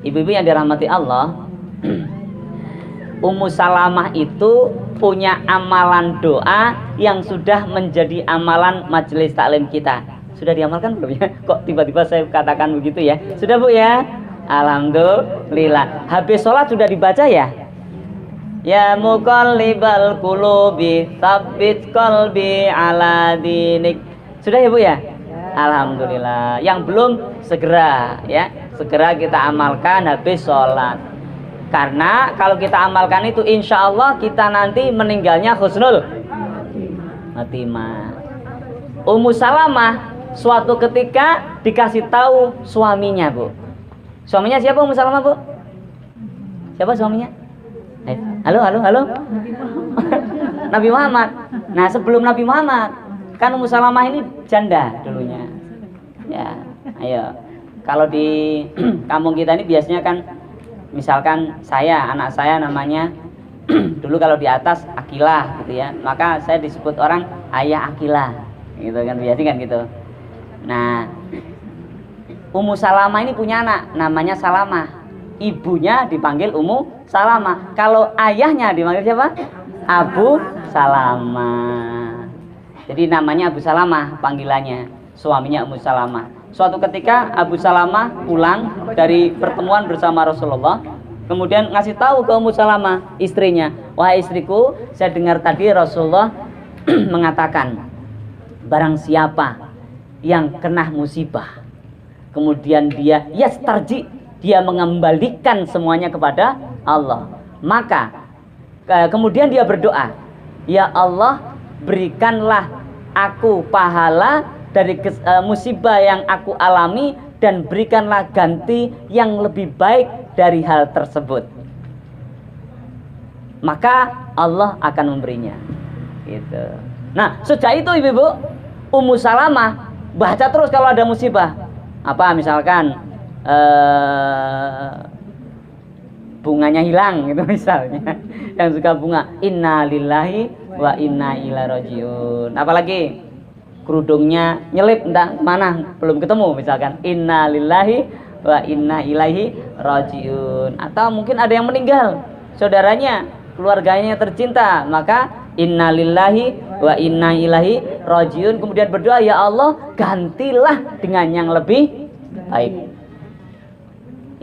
Ibu-ibu yang dirahmati Allah, Ummu Salamah itu punya amalan doa yang sudah menjadi amalan majelis taklim kita. Sudah diamalkan belum ya? Kok tiba-tiba saya katakan begitu ya? Sudah Bu ya? Alhamdulillah. Habis sholat sudah dibaca ya? Ya muqallibal qulubi tsabbit qalbi ala dinik. Sudah ya Bu ya? Alhamdulillah. Yang belum segera ya, segera kita amalkan habis sholat. Karena kalau kita amalkan itu insya Allah kita nanti meninggalnya husnul khotimah. Ummu Salamah suatu ketika dikasih tahu suaminya Bu. Suaminya siapa Ummu Salamah Bu? Siapa suaminya? Halo. Nabi Muhammad. Nah sebelum Nabi Muhammad kan Ummu Salamah ini janda dulunya. Ya, ayo. Kalau di kampung kita ini biasanya kan, misalkan anak saya namanya dulu kalau di atas Akilah gitu ya, maka saya disebut orang ayah Akilah, gitu kan biasanya kan gitu. Nah, Ummu Salamah ini punya anak namanya Salamah. Ibunya dipanggil Ummu Salamah. Kalau ayahnya dipanggil siapa? Abu Salamah. Jadi namanya Abu Salamah panggilannya, suaminya Ummu Salamah. Suatu ketika Abu Salamah pulang dari pertemuan bersama Rasulullah, kemudian ngasih tahu ke Ummu Salamah istrinya, wahai istriku, saya dengar tadi Rasulullah mengatakan, barang siapa yang kena musibah, kemudian dia yastarji, dia mengembalikan semuanya kepada Allah, maka kemudian dia berdoa, ya Allah berikanlah aku pahala dari musibah yang aku alami dan berikanlah ganti yang lebih baik dari hal tersebut, maka Allah akan memberinya. Gitu. Nah sejak itu ibu-ibu, Ummu Salamah baca terus kalau ada musibah. Apa misalkan bunganya hilang gitu misalnya, yang suka bunga inna lillahi wa inna ilaihi rajiun. Apalagi kerudungnya nyelip entah mana belum ketemu, misalkan inna lillahi wa inna ilaihi rajiun. Atau mungkin ada yang meninggal, saudaranya, keluarganya tercinta, maka inna lillahi wa inna ilaihi rajiun, kemudian berdoa, ya Allah gantilah dengan yang lebih baik.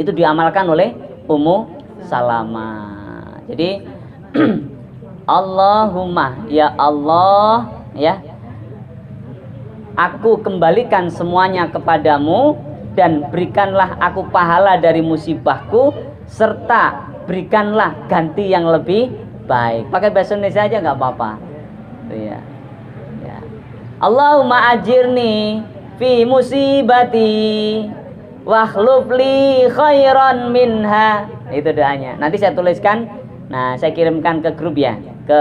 Itu diamalkan oleh Ummu Salamah. Jadi Allahumma, ya Allah ya, aku kembalikan semuanya kepadamu dan berikanlah aku pahala dari musibahku serta berikanlah ganti yang lebih baik. Pakai bahasa Indonesia aja nggak apa-apa. Ya. Allahumma ajirni fi musibati wakhluf li khairan minha. Itu doanya. Nanti saya tuliskan. Nah, saya kirimkan ke grup ya, ke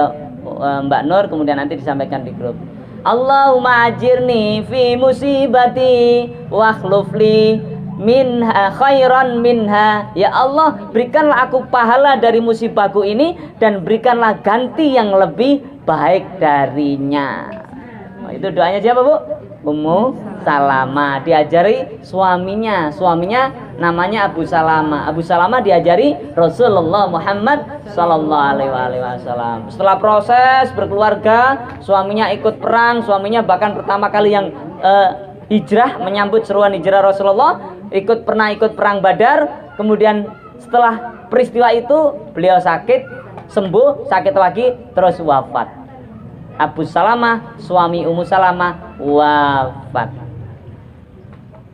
Mbak Nur, kemudian nanti disampaikan di grup. Allahumma ajirni fi musibati wakhluf li minha khairan minha. Ya Allah, berikanlah aku pahala dari musibahku ini dan berikanlah ganti yang lebih baik darinya. Nah, itu doanya siapa Bu? Ummu Salamah, diajari suaminya namanya Abu Salamah. Abu Salamah diajari Rasulullah Muhammad sallallahu alaihi wasallam. Setelah proses berkeluarga, suaminya ikut perang, suaminya bahkan pertama kali yang hijrah, menyambut seruan hijrah Rasulullah, pernah ikut perang Badar. Kemudian setelah peristiwa itu beliau sakit, sembuh, sakit lagi, terus wafat. Abu Salamah, suami Ummu Salamah, wafat.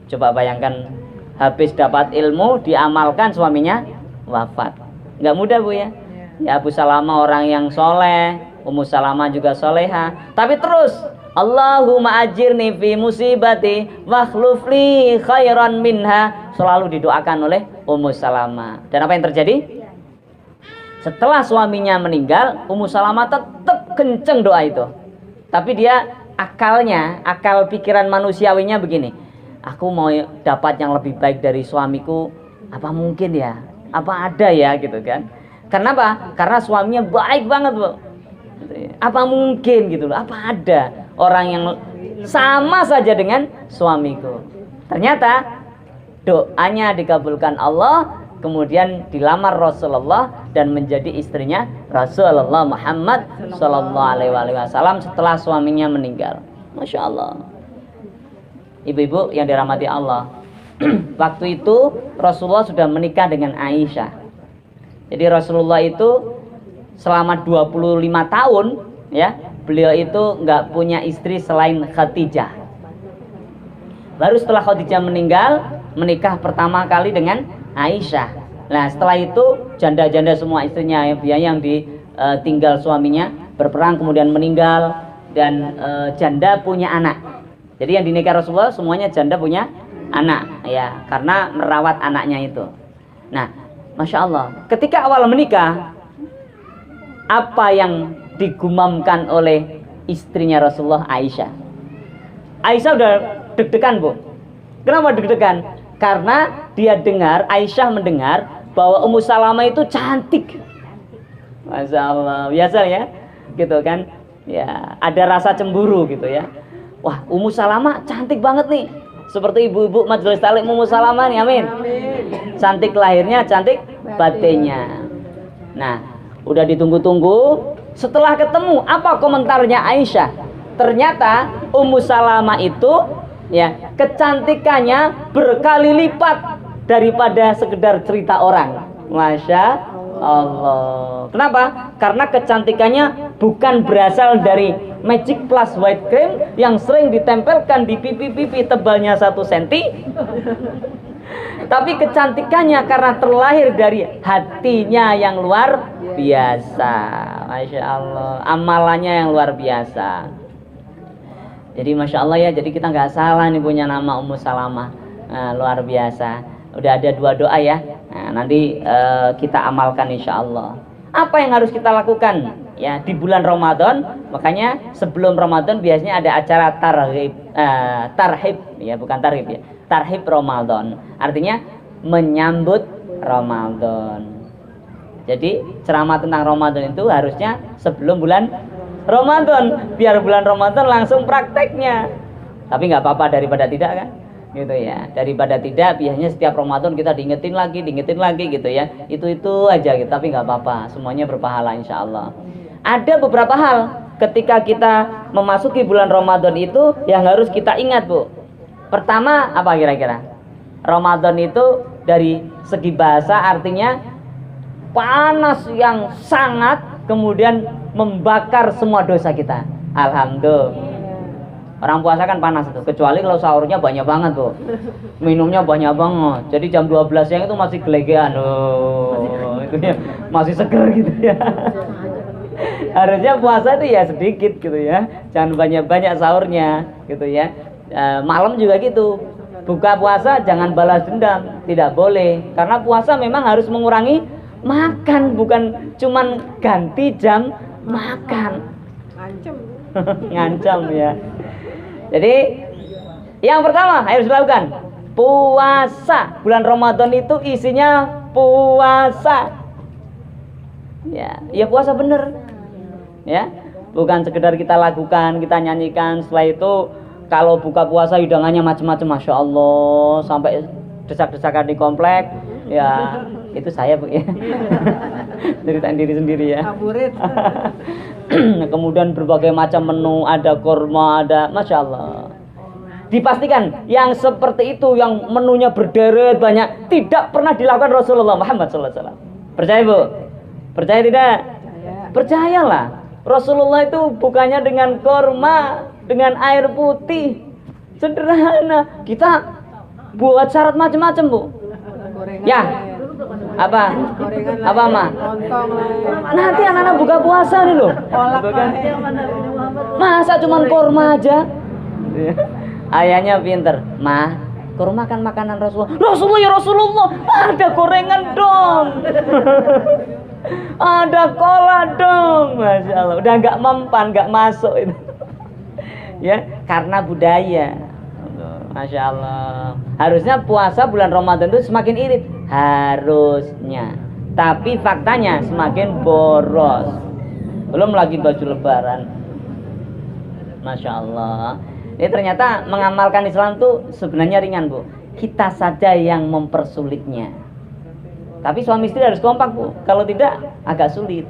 Coba bayangkan, habis dapat ilmu, diamalkan, suaminya wafat. Nggak mudah Bu ya. Ya, Abu Salamah orang yang soleh, Ummu Salamah juga soleha. Tapi terus, Allahumma ajirni fi musibati wakhluf li khairan minha, selalu didoakan oleh Ummu Salamah. Dan apa yang terjadi? Setelah suaminya meninggal, Ummu Salamah tetap kenceng doa itu. Tapi dia akal pikiran manusiawinya begini, aku mau dapat yang lebih baik dari suamiku, apa mungkin ya? Apa ada ya gitu kan? Kenapa? Karena suaminya baik banget Bu. Apa mungkin gitu loh? Apa ada orang yang sama saja dengan suamiku? Ternyata doanya dikabulkan Allah. kemudian dilamar Rasulullah dan menjadi istrinya Rasulullah Muhammad Sallallahu Alaihi Wasallam setelah suaminya meninggal. Masya Allah. Ibu-ibu yang dirahmati Allah, waktu itu Rasulullah sudah menikah dengan Aisyah. Jadi Rasulullah itu selama 25 tahun ya, beliau itu nggak punya istri selain Khadijah. Baru setelah Khadijah meninggal, menikah pertama kali dengan Aisyah. Nah setelah itu janda-janda semua istrinya ya, yang ditinggal suaminya berperang kemudian meninggal, dan janda punya anak. Jadi yang dinikah Rasulullah semuanya janda punya anak ya, karena merawat anaknya itu. Nah Masya Allah, ketika awal menikah, apa yang digumamkan oleh istrinya Rasulullah, Aisyah? Aisyah udah deg-degan bu. Kenapa deg-degan? Karena dia dengar, Aisyah mendengar bahwa Ummu Salamah itu cantik. Masya Allah, biasa ya, gitu kan? Ya, ada rasa cemburu gitu ya. Wah, Ummu Salamah cantik banget nih. Seperti ibu-ibu majelis taklim Ummu Salamah nih, amin. Cantik lahirnya, cantik batinnya. Nah, udah ditunggu-tunggu. Setelah ketemu, apa komentarnya Aisyah? Ternyata Ummu Salamah itu ya kecantikannya berkali lipat daripada sekedar cerita orang. Masya Allah. Kenapa? Karena kecantikannya bukan berasal dari Magic Plus White Cream yang sering ditempelkan di pipi-pipi tebalnya 1 cm, tapi kecantikannya karena terlahir dari hatinya yang luar biasa. Masya Allah, amalannya yang luar biasa. Jadi Masya Allah ya, jadi kita nggak salah nih punya nama Ummu Salamah. Luar biasa. Udah ada 2 doa ya. Nah, nanti kita amalkan insya Allah. Apa yang harus kita lakukan ya di bulan Ramadan? Makanya sebelum Ramadan biasanya ada acara tarhib ya, bukan tarhib ya. Tarhib Ramadan. Artinya menyambut Ramadan. Jadi ceramah tentang Ramadan itu harusnya sebelum bulan Ramadan, biar bulan Ramadan langsung prakteknya. Tapi nggak apa-apa daripada tidak kan, gitu ya. Daripada tidak, biasanya setiap Ramadan kita diingetin lagi gitu ya. Itu aja gitu, tapi nggak apa-apa, semuanya berpahala insya Allah. Ada beberapa hal ketika kita memasuki bulan Ramadan itu yang harus kita ingat bu. Pertama apa kira-kira? Ramadan itu dari segi bahasa artinya panas yang sangat, kemudian membakar semua dosa kita. Alhamdulillah. Orang puasa kan panas itu, kecuali kalau sahurnya banyak banget tuh, minumnya banyak banget. Jadi jam 12 siang itu masih gelegean, itu ya masih seger gitu ya. Harusnya puasa itu ya sedikit gitu ya, jangan banyak-banyak sahurnya gitu ya. Malam juga gitu, buka puasa jangan balas dendam, tidak boleh, karena puasa memang harus mengurangi makan, bukan cuman ganti jam makan. Ngancam ya. Jadi yang pertama harus dilakukan puasa. Bulan Ramadan itu isinya puasa. Ya puasa bener. Ya, bukan sekedar kita lakukan, kita nyanyikan. Setelah itu kalau buka puasa hidangannya macam-macam, masya Allah, sampai desak-desakan di komplek. Ya, itu saya bu ya. Ceritain diri sendiri ya. Kemudian berbagai macam menu, ada kurma, ada, masya Allah. Dipastikan yang seperti itu, yang menunya berderet banyak, tidak pernah dilakukan Rasulullah Muhammad SAW. Percaya bu? Percaya tidak? Percayalah. Rasulullah itu bukannya dengan kurma, dengan air putih, sederhana. Kita buat syarat macam-macam bu. Ya, apa mah? Nanti anak-anak buka puasa nih loh. Masa cuman kurma aja? Ayahnya pinter, mah kurma kan makanan Rasulullah ya Rasulullah, ada gorengan dong. Ada cola dong. Masya Allah, udah nggak mempan, nggak masuk itu. Ya, karena budaya. Masya Allah. Harusnya puasa bulan Ramadan itu semakin irit, harusnya. Tapi faktanya semakin boros. Belum lagi baju lebaran. Masya Allah. Ini ternyata mengamalkan Islam itu sebenarnya ringan bu. Kita saja yang mempersulitnya. Tapi suami istri harus kompak, Bu. Kalau tidak agak sulit.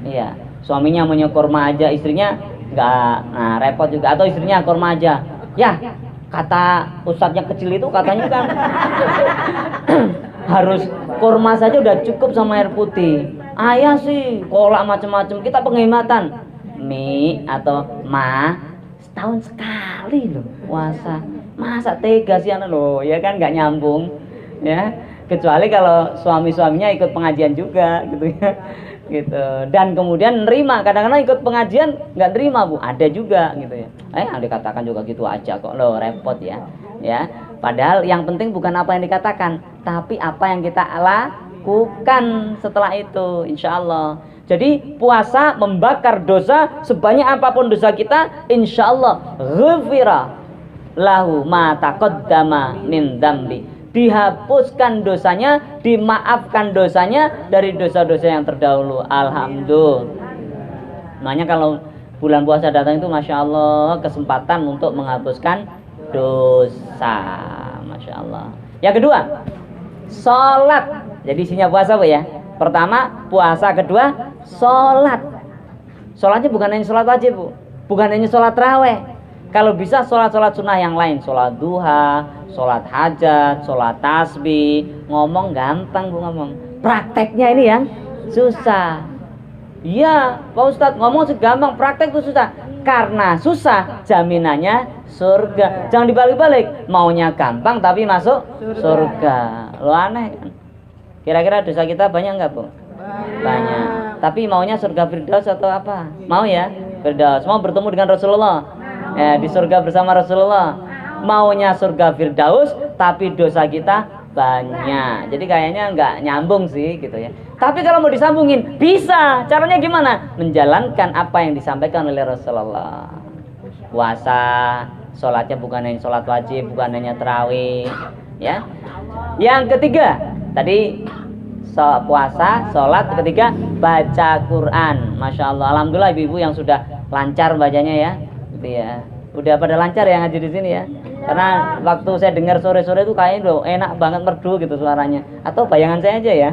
Iya, suaminya maunya kurma aja, istrinya enggak, nah repot juga. Atau istrinya kurma aja. Ya, kata ustadznya kecil itu katanya kan harus kurma saja udah cukup sama air putih. Ayah sih kolak macam-macam, kita penghematan. Mi atau ma setahun sekali loh puasa. Masa tega sih anak loh, ya kan nggak nyambung, ya. Kecuali kalau suami-suaminya ikut pengajian juga, gitu ya, gitu. Dan kemudian nerima, kadang-kadang ikut pengajian nggak nerima, Bu, ada juga, gitu ya. Yang dikatakan juga gitu aja kok, loh repot ya, ya. Padahal yang penting bukan apa yang dikatakan, tapi apa yang kita lakukan setelah itu, insya Allah. Jadi puasa membakar dosa, sebanyak apapun dosa kita, insya Allah ghufira lahu ma taqaddama min dzambi, dihapuskan dosanya, dimaafkan dosanya dari dosa-dosa yang terdahulu. Alhamdulillah. Makanya kalau bulan puasa datang itu masya Allah kesempatan untuk menghapuskan dosa, masya Allah. Yang kedua, sholat. Jadi isinya puasa, Bu, ya. Pertama puasa, kedua sholat. Sholatnya bukan hanya sholat wajib, Bu, bukan hanya sholat tarawih. Kalau bisa sholat-sholat sunnah yang lain, sholat duha, sholat hajat, sholat tasbih. Ngomong gampang, Bu, ngomong. Prakteknya ini yang susah. Iya, Pak Ustadz, ngomong sih gampang, praktek itu susah. Karena susah, jaminannya surga. Jangan dibalik-balik, maunya gampang tapi masuk surga. Lo aneh kan? Kira-kira dosa kita banyak nggak, Bu? Banyak. Tapi maunya surga Firdaus atau apa? Mau ya? Firdaus. Mau bertemu dengan Rasulullah, ya, di surga bersama Rasulullah. Maunya surga Firdaus, tapi dosa kita banyak. Jadi kayaknya nggak nyambung sih, gitu ya. Tapi kalau mau disambungin, bisa. Caranya gimana? Menjalankan apa yang disampaikan oleh Rasulullah. Puasa, sholatnya bukan hanya sholat wajib, bukan hanya tarawih, ya. Yang ketiga, tadi puasa, sholat. Ketiga, baca Quran. Masya Allah, alhamdulillah ibu-ibu yang sudah lancar bacanya ya, gitu ya. Udah pada lancar ya ngaji di sini ya. Karena waktu saya dengar sore-sore itu kayaknya loh enak banget, merdu gitu suaranya. Atau bayangan saya aja ya.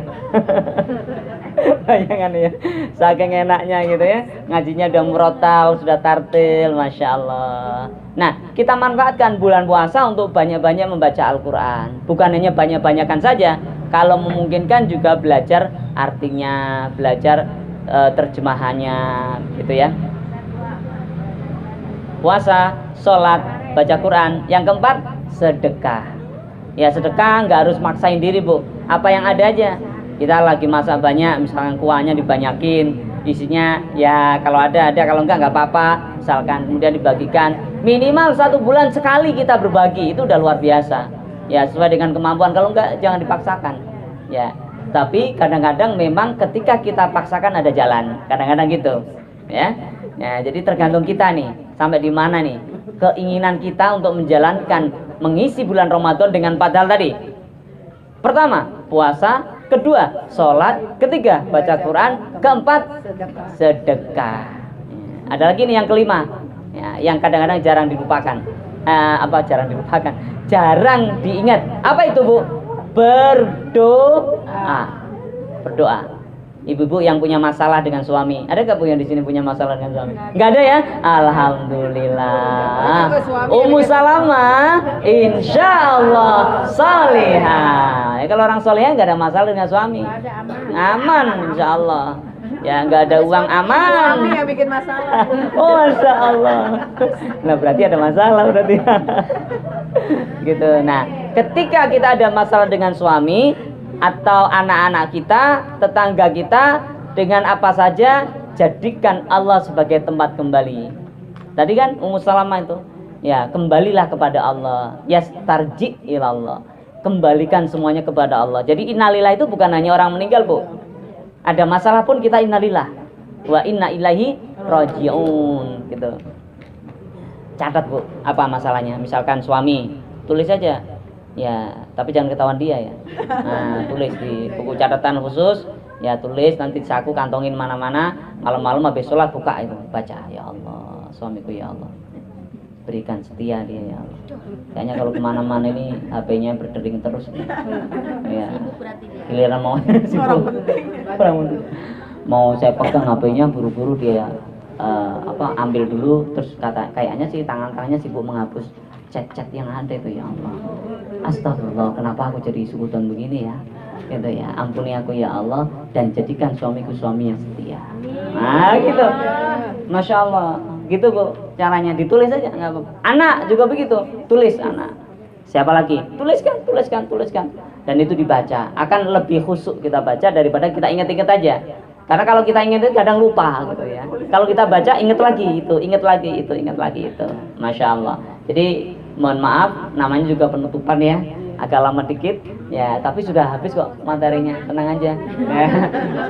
Bayangan ya, saking enaknya gitu ya. Ngajinya udah murotal, sudah tartil, masya Allah. Nah, kita manfaatkan bulan puasa untuk banyak-banyak membaca Al-Quran. Bukan hanya banyak-banyakan saja, kalau memungkinkan juga belajar artinya, belajar terjemahannya, gitu ya. Puasa, sholat, baca Quran. Yang keempat, sedekah. Ya, sedekah nggak harus maksain diri, Bu. Apa yang ada aja. Kita lagi masak banyak, misalkan kuahnya dibanyakin, isinya ya kalau ada, kalau enggak apa-apa. Misalkan kemudian dibagikan. Minimal 1 bulan sekali kita berbagi, itu udah luar biasa. Ya, sesuai dengan kemampuan. Kalau enggak, jangan dipaksakan. Ya, tapi kadang-kadang memang ketika kita paksakan ada jalan. Kadang-kadang gitu. Ya, jadi tergantung kita nih, sampai di mana nih keinginan kita untuk menjalankan, mengisi bulan Ramadan dengan 4 hal tadi. Pertama, puasa. Kedua, sholat. Ketiga, baca Quran. Keempat, sedekah. Ada lagi nih yang kelima, ya, yang kadang-kadang jarang dilupakan. Jarang dilupakan? Jarang diingat. Apa itu, Bu? Berdoa. Berdoa. Ibu-ibu yang punya masalah dengan suami, ada gak, Bu, yang di sini punya masalah dengan suami? Nggak ada ya? Alhamdulillah. Ummu Salamah insya Allah salihah. Ya, kalau orang solehah nggak ada masalah dengan suami, aman insya Allah. Ya, nggak ada uang, aman. Suami yang bikin masalah. Oh, masya Allah. Nah, berarti ada masalah berarti. Gitu. Nah, ketika kita ada masalah dengan suami atau anak-anak kita, tetangga kita, dengan apa saja, jadikan Allah sebagai tempat kembali. Tadi kan Ummu Salamah itu, ya, kembalilah kepada Allah. Yastarji ilallah. Kembalikan semuanya kepada Allah. Jadi innalillah itu bukan hanya orang meninggal, Bu. Ada masalah pun kita innalillah wa inna ilaihi rajiun, gitu. Catat, Bu, apa masalahnya. Misalkan suami, tulis saja. Ya, tapi jangan ketahuan dia ya. Nah, tulis di buku catatan khusus. Ya, tulis, nanti saku kantongin mana-mana. Malam-malam habis sholat buka itu, baca, ya Allah, suamiku ya Allah. berikan setia dia ya Allah. Kayaknya kalau kemana-mana ini HP-nya berdering terus nih. Ya. Giliran mau sibuk. Mau saya pegang HP-nya buru-buru dia ambil dulu, terus kayaknya sih tangannya sibuk menghapus chat-chat yang ada itu ya Allah. Astagfirullah, kenapa aku jadi suudzon begini ya? Gitu ya. Ampuni aku ya Allah dan jadikan suamiku suami yang setia. Nah, gitu. Masya Allah. Gitu Bu, caranya ditulis aja nggak apa-apa. Anak juga begitu, tulis anak. Siapa lagi? Tuliskan. Dan itu dibaca. Akan lebih khusyuk kita baca daripada kita ingat-ingat aja. Karena kalau kita ingat itu kadang lupa gitu ya. Kalau kita baca ingat lagi itu. Masya Allah. Jadi mohon maaf, namanya juga penutupan ya. Agak lama dikit ya, tapi sudah habis kok materinya, tenang aja ya,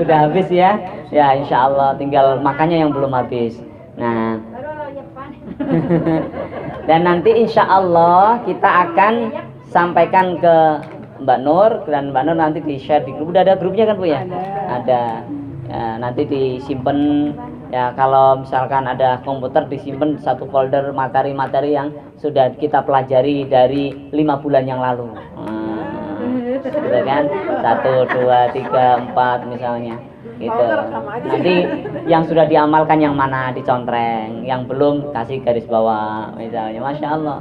sudah habis ya. Ya insya Allah tinggal makannya yang belum habis. Nah dan nanti insya Allah kita akan sampaikan ke Mbak Nur, dan Mbak Nur nanti di share di grup. Udah ada grupnya kan Bu ya? Ada ya, nanti disimpan ya. Kalau misalkan ada komputer, disimpan satu folder materi-materi yang sudah kita pelajari dari 5 bulan yang lalu. Gitu kan, 1, 2, 3, 4 misalnya gitu. Nanti yang sudah diamalkan yang mana dicontreng, yang belum kasih garis bawah misalnya. Masya Allah,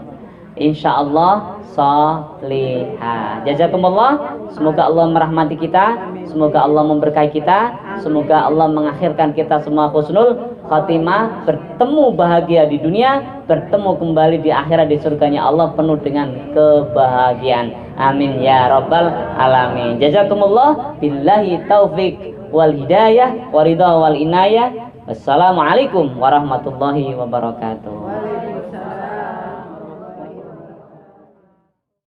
insya Allah solihah. Jazakumullah. Semoga Allah merahmati kita, semoga Allah memberkahi kita, semoga Allah mengakhirkan kita semua husnul khatimah, bertemu bahagia di dunia, bertemu kembali di akhirat di surganya Allah penuh dengan kebahagiaan. Amin ya rabbal alamin. Jazakumullah, billahi taufik wal hidayah waridha wal inayah. Wassalamualaikum warahmatullahi wabarakatuh.